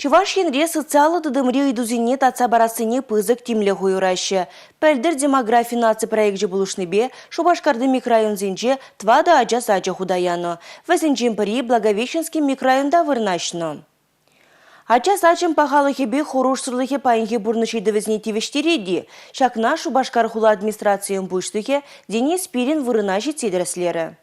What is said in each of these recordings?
Чуваш енре социалы дыдымри идузине татса барасыне пызык тимле хуюраще. Пәлдір демография наци проекте булушныбе Шубашкарды микрорайон зинже твада аджа саджа худаяно. Вазинжин пыри Благовещенский микрорайонда вырнашно. Ача сачым пахалыхебе хорушсырлыхе пайынхе бурнышейді візне тивештереди. Шакна Шубашкар хула администрациян буштыхе Денис Пирин вырынаши цедерслері.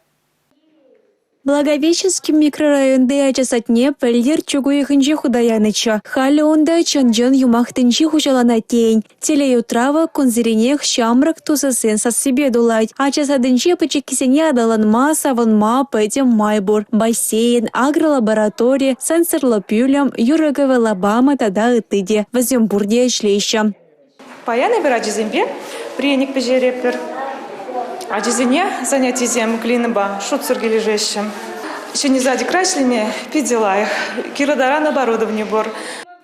Благовещенский микрорайонда ачасатне пәлдер чугуйхынче худаяныча. Халі онда чанжын юмақтынче хужалана тень. Телеютрава конзеренех шамрак тусасын сассебе дулайт. Ачасадынче пычекисене адаланма, савынма, пэтем майбур. Бассейн, агролаборатория, сенсорлы пюлям, юрыгавы лабама тада ытыде. Вазембурде шлейща. Паяны бір ажизембе, приеник пежерепер. Ажизине занятий зем клинаба, шут сыргележещем. Еще не сзади крашлине, пиделаях, кирадаран оборудование бор.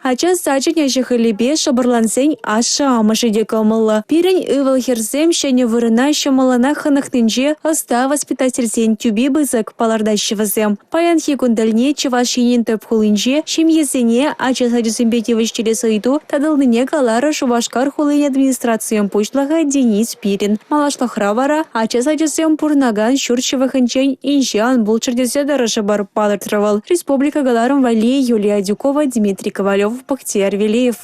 Ача сачын яшыхылебе шабырлансен аша амышыде калмылы. Пирень ывыл херсем шәне вырына шамалана ханахтынже оста воспитательсен тюби бызык палардащывызем. Паян хекундальне чывашинин төп хулынже, шемьесене ача садюсембе тевышчеле сыйду, тадылныне калара Шубашкар хулын администрациям пучлага Денис Пирин. Малашлахра вара ача садюсем пурнаган шурчевыхынчен инжан булчырдесе дарышы бар палыртырывал. Республика галарым вали Юлия Дюкова, Дмитрий Ковалев, Бахтияр Велиев.